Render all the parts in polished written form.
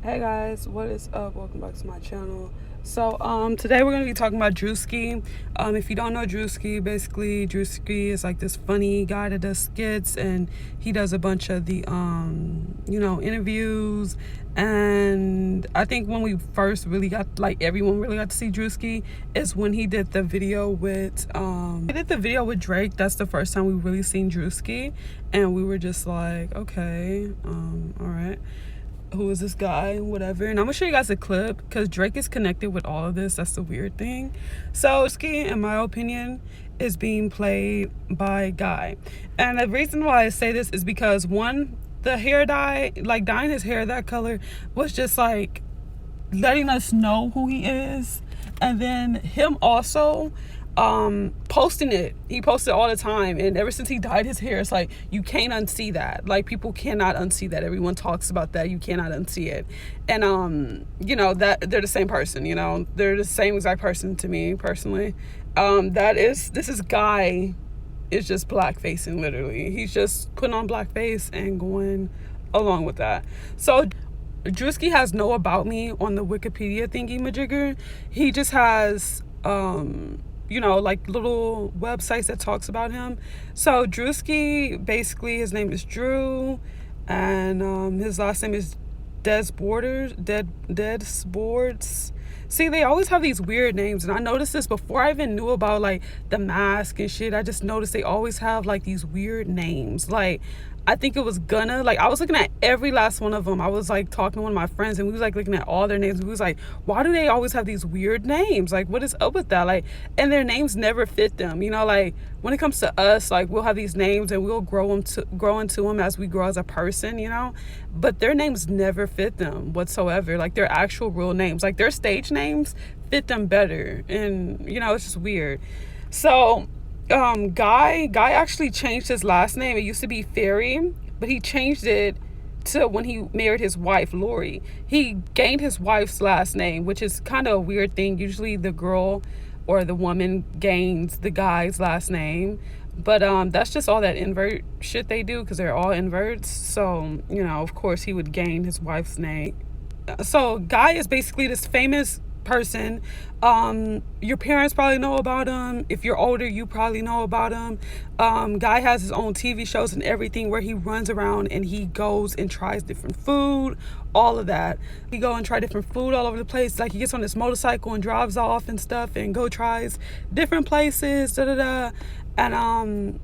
Hey guys, what is up? Welcome back to my channel. So today we're gonna be talking about Druski. If you don't know Druski, basically Druski is like this funny guy that does skits, and he does a bunch of the interviews. And I think when we first really got, like, everyone really got to see Druski is when he did the video with Drake. That's the first time we really seen Druski, and we were just like, okay, all right, who is this guy, whatever. And I'm gonna show you guys a clip because Drake is connected with all of this. That's the weird thing. So Druski, in my opinion, is being played by Guy, and the reason why I say this is because, one, the hair dye, like dyeing his hair that color, was just like letting us know who he is. And then him also posting it. He posted all the time, and ever since he dyed his hair, it's like you can't unsee that. Like, people cannot unsee that. Everyone talks about that. You cannot unsee it. And that they're the same person. They're the same exact person to me personally. This is Guy is just blackfacing, literally. He's just putting on blackface and going along with that. So Druski has no about me on the Wikipedia thingy majigger. He just has like little websites that talks about him. So Druski, basically his name is Drew, and his last name is Desboards. See, they always have these weird names, and I noticed this before I even knew about like the mask and shit. I just noticed they always have like these weird names. Like, I think it was Gunna. Like, I was looking at every last one of them. I was like talking to one of my friends, and we was like looking at all their names. We was like, why do they always have these weird names? Like, what is up with that? Like, and their names never fit them. Like when it comes to us, like, we'll have these names and we'll grow into them as we grow as a person, but their names never fit them whatsoever. Like, their actual real names, like their stage names, fit them better. And it's just weird. So Guy actually changed his last name. It used to be Fieri, but he changed it to when he married his wife, Lori. He gained his wife's last name, which is kind of a weird thing. Usually the girl or the woman gains the guy's last name, but that's just all that invert shit they do, because they're all inverts. So of course he would gain his wife's name. So Guy is basically this famous person. Your parents probably know about him. If you're older, you probably know about him. Guy has his own TV shows and everything, where he runs around and he goes and tries different food, all of that. He go and try different food all over the place. Like, he gets on this motorcycle and drives off and stuff and go tries different places, and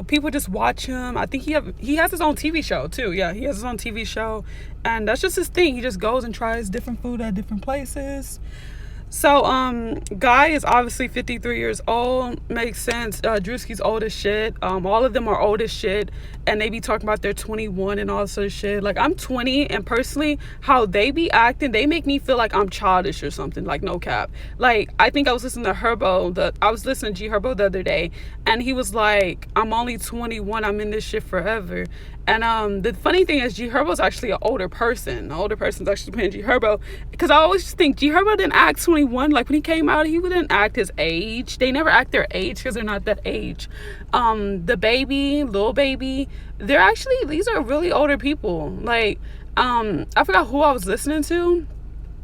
people just watch him. I think he has his own TV show too. Yeah, he has his own TV show, and that's just his thing. He just goes and tries different food at different places. So Guy is obviously 53 years old. Makes sense. Druski's old as shit. All of them are old as shit, and they be talking about they're 21 and all sort of shit. Like, I'm 20, and personally, how they be acting, they make me feel like I'm childish or something. Like, no cap. Like, I think I was listening to I was listening to G Herbo the other day, and he was like, I'm only 21, I'm in this shit forever. And the funny thing is, G Herbo's actually an older person. The older person's actually playing G Herbo, because I always just think G Herbo didn't act 21. Like, when he came out, he wouldn't act his age. They never act their age because they're not that age. The baby, Lil Baby, these are really older people. Like, I forgot who I was listening to.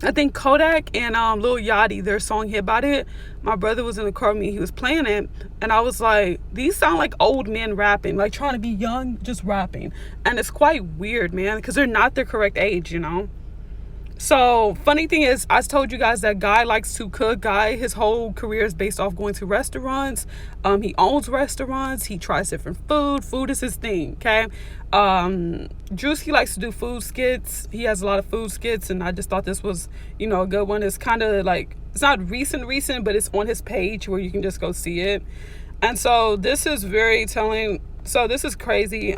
I think Kodak and Lil Yachty, their song Hit About It. My brother was in the car with me. He was playing it, and I was like, these sound like old men rapping, like trying to be young, just rapping. And it's quite weird, man, because they're not their correct age, So, funny thing is, I told you guys that Guy likes to cook. Guy, his whole career is based off going to restaurants. He owns restaurants. He tries different food. Food is his thing, okay? Druski likes to do food skits. He has a lot of food skits, and I just thought this was, a good one. It's kind of like, it's not recent, but it's on his page where you can just go see it. And so this is very telling. So this is crazy.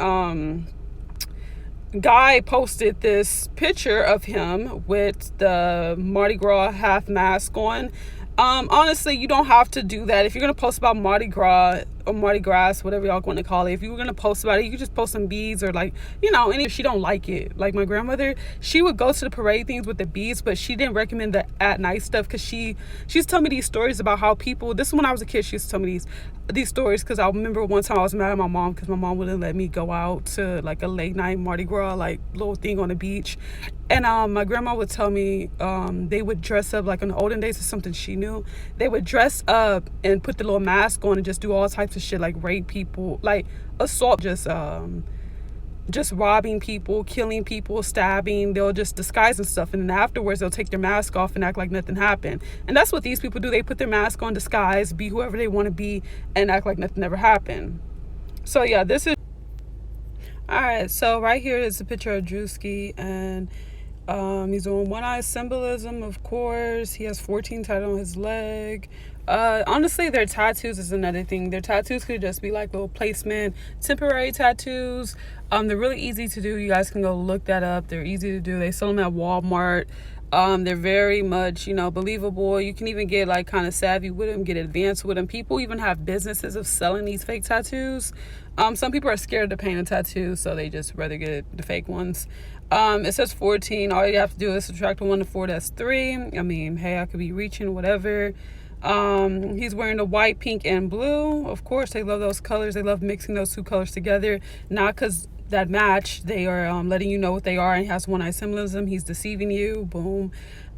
Guy posted this picture of him with the Mardi Gras half mask on. Honestly, you don't have to do that. If you're gonna post about Mardi Gras, or Mardi Gras, whatever y'all want to call it. If you were gonna post about it, you could just post some beads or like, you know, any. She don't like it. Like my grandmother, she would go to the parade things with the beads, but she didn't recommend the at night stuff because she's telling me these stories about how people. This is when I was a kid. She used to tell me these stories because I remember one time I was mad at my mom because my mom wouldn't let me go out to like a late night Mardi Gras like little thing on the beach. And my grandma would tell me they would dress up like in the olden days or something she knew. They would dress up and put the little mask on and just do all types of shit like rape people, like assault, just robbing people, killing people, stabbing. They'll just disguise and stuff, and then afterwards they'll take their mask off and act like nothing happened. And that's what these people do. They put their mask on, disguise, be whoever they want to be, and act like nothing ever happened. So yeah, this is all right. So right here is a picture of Druski, and he's doing one eye symbolism, of course. He has 14 tattoos on his leg. Honestly, their tattoos is another thing. Their tattoos could just be like little placement, temporary tattoos. They're really easy to do. You guys can go look that up. They're easy to do. They sell them at Walmart. They're very much, you know, believable. You can even get like kind of savvy with them, get advanced with them. People even have businesses of selling these fake tattoos. Some people are scared to paint a tattoo, so they just rather get the fake ones. It says 14. All you have to do is subtract 1 to 4. That's 3. I mean, hey, I could be reaching, whatever. He's wearing the white, pink, and blue. Of course, they love those colors. They love mixing those two colors together. Not because that match. They are letting you know what they are, and he has one eye symbolism. He's deceiving you. Boom.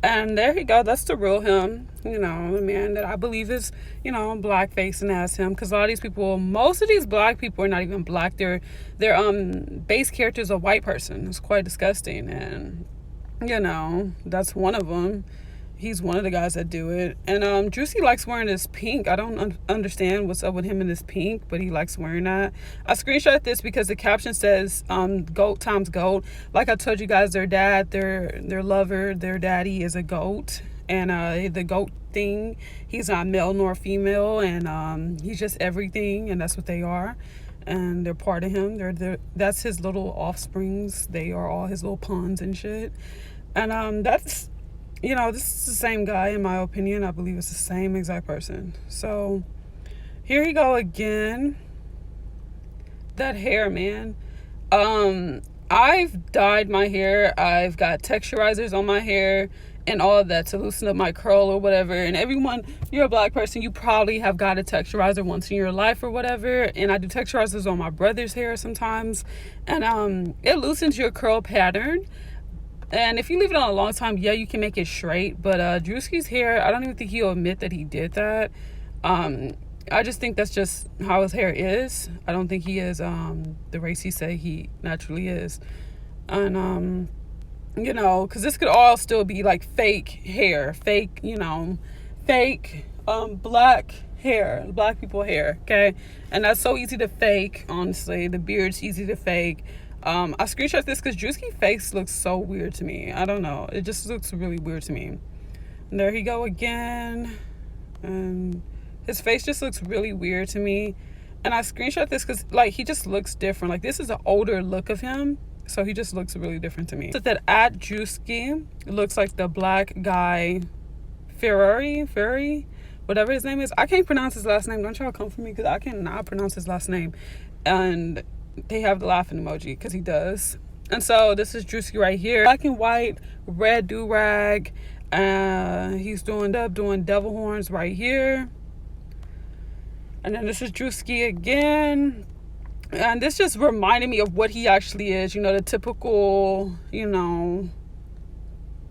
And there you go. That's the real him. You know, the man that I believe is, you know, black facing as him. Because a lot of these people, most of these black people are not even black. Their base character is a white person. It's quite disgusting. And, you know, that's one of them. He's one of the guys that do it. And Druski likes wearing this pink. I don't understand what's up with him in this pink, but he likes wearing that. I screenshot this because the caption says goat times goat. Like I told you guys, their dad, their lover, their daddy is a goat. And the goat thing, he's not male nor female, and he's just everything, and that's what they are. And they're part of him. That's his little offsprings. They are all his little pawns and shit. And that's, you know, this is the same guy, in my opinion. I believe it's the same exact person. So here you go again. That hair, man. I've dyed my hair. I've got texturizers on my hair and all of that to loosen up my curl or whatever. And everyone, you're a black person, you probably have got a texturizer once in your life or whatever. And I do texturizers on my brother's hair sometimes. And it loosens your curl pattern. And if you leave it on a long time, yeah, you can make it straight. But Druski's hair, I don't even think he'll admit that he did that. I just think that's just how his hair is. I don't think he is the race he say he naturally is. And, you know, because this could all still be like fake hair. Fake, you know, fake black hair. Black people hair, okay? And that's so easy to fake, honestly. The beard's easy to fake. I screenshot this because Druski's face looks so weird to me. I don't know. It just looks really weird to me. And there he go again. And his face just looks really weird to me. And I screenshot this because, like, he just looks different. Like, this is an older look of him. So he just looks really different to me. So that at Druski, it looks like the black guy, Fieri, whatever his name is. I can't pronounce his last name. Don't y'all come for me because I cannot pronounce his last name. And they have the laughing emoji because he does. And so this is Druski right here, black and white, red do-rag. He's doing devil horns right here. And then this is Druski again. And this just reminded me of what he actually is. You know, the typical, you know,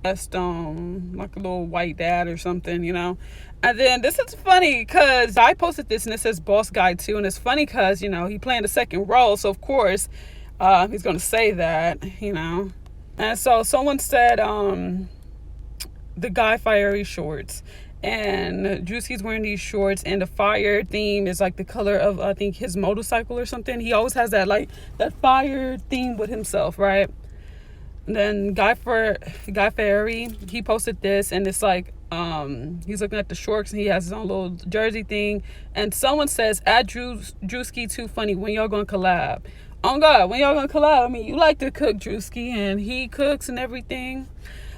just like a little white dad or something, you know. And then this is funny because I posted this and it says boss guy too. And it's funny because, you know, he playing the second role. So, of course, he's going to say that, you know. And so someone said the Guy Fieri shorts. And Druski's wearing these shorts, and the fire theme is like the color of, I think, his motorcycle or something. He always has that, like, that fire theme with himself, right? And then Guy Fieri, he posted this, and it's like, he's looking at the shorts, and he has his own little jersey thing. And someone says, add Druski too funny, when y'all gonna collab? Oh God, when y'all gonna collab? I mean, you like to cook, Druski, and he cooks and everything.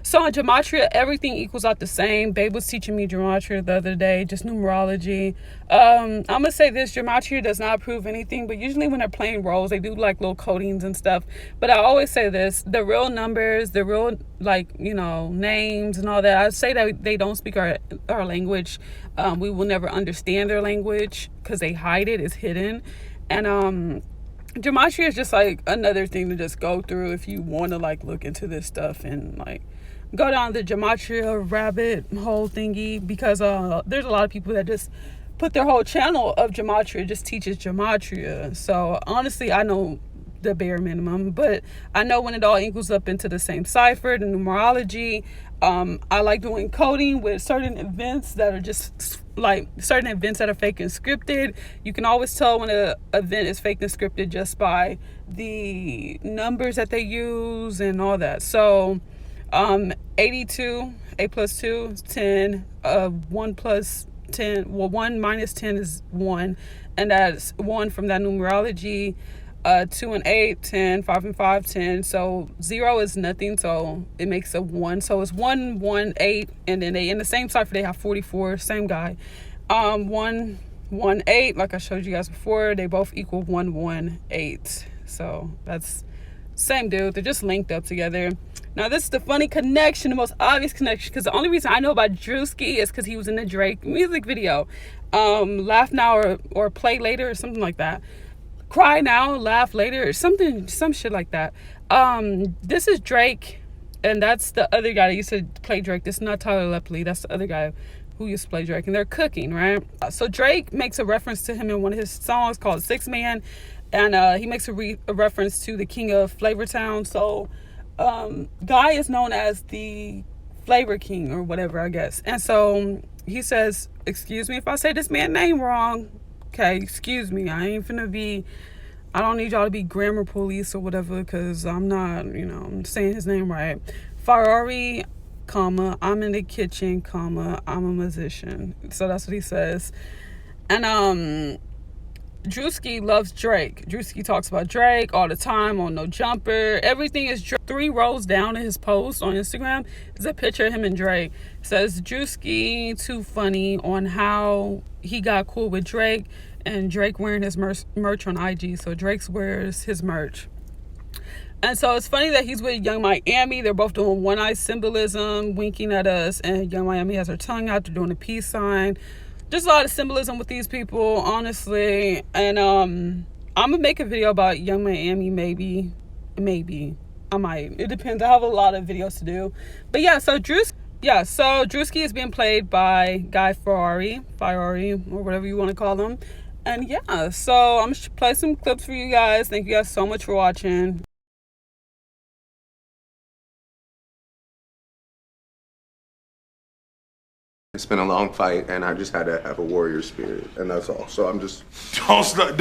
So on gematria, everything equals out the same. Babe was teaching me gematria the other day, just numerology. I'm gonna say this: gematria does not prove anything, but usually when they're playing roles, they do like little codings and stuff. But I always say this: the real numbers, the real names and all that. I say that they don't speak our language. We will never understand their language because they hide it; it's hidden, and gematria is just like another thing to just go through if you want to like look into this stuff and like go down the gematria rabbit hole thingy, because there's a lot of people that just put their whole channel of gematria just teaches gematria. So honestly, I know the bare minimum, but I know when it all equals up into the same cipher, the numerology. I like doing coding with certain events that are just like certain events that are fake and scripted. You can always tell when an event is fake and scripted just by the numbers that they use and all that. So 82, 8 plus 2 is 10, 1 plus 10, well 1 minus 10 is 1, and that's 1 from that numerology. 2 and 8, 10, 5 and 5, 10. So 0 is nothing, so it makes a 1. So it's 1, 1, 8, and then they in the same cipher they have 44, same guy. 1, 1, 8, like I showed you guys before, they both equal 1, 1, 8. So that's same dude. They're just linked up together. Now this is the funny connection, the most obvious connection, because the only reason I know about Druski is because he was in the Drake music video. Laugh now or play later or something like that. Cry now, laugh later, or something, some shit like that. This is Drake, and that's the other guy that used to play Drake. This is not Tyler Lepley. That's the other guy who used to play Drake, and they're cooking, right? So Drake makes a reference to him in one of his songs called Six Man, and he makes a reference to the king of Flavortown. So Guy is known as the Flavor King or whatever, I guess. And so he says, excuse me if I say this man's name wrong. Okay, excuse me. I ain't finna be, I don't need y'all to be grammar police or whatever, because I'm not, I'm saying his name right. Fieri, comma, I'm in the kitchen, comma, I'm a musician. So that's what he says. And Druski loves Drake. Druski talks about Drake all the time on No Jumper. Everything is Drake. 3 rows down in his post on Instagram is a picture of him and Drake. It says Druski too funny on how he got cool with Drake, and Drake wearing his merch on IG. So Drake wears his merch. And so it's funny that he's with Young Miami. They're both doing one eye symbolism, winking at us, and Young Miami has her tongue out. They're doing a peace sign. Just a lot of symbolism with these people, honestly. And I'm gonna make a video about Young Miami, maybe I might, it depends. I have a lot of videos to do, but yeah. So Druski is being played by Guy Fieri, or whatever you want to call him. And yeah, so I'm gonna play some clips for you guys. Thank you guys so much for watching. It's been a long fight, and I just had to have a warrior spirit, and that's all. So I'm just Don't start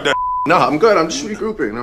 that. no, I'm good. I'm just regrouping.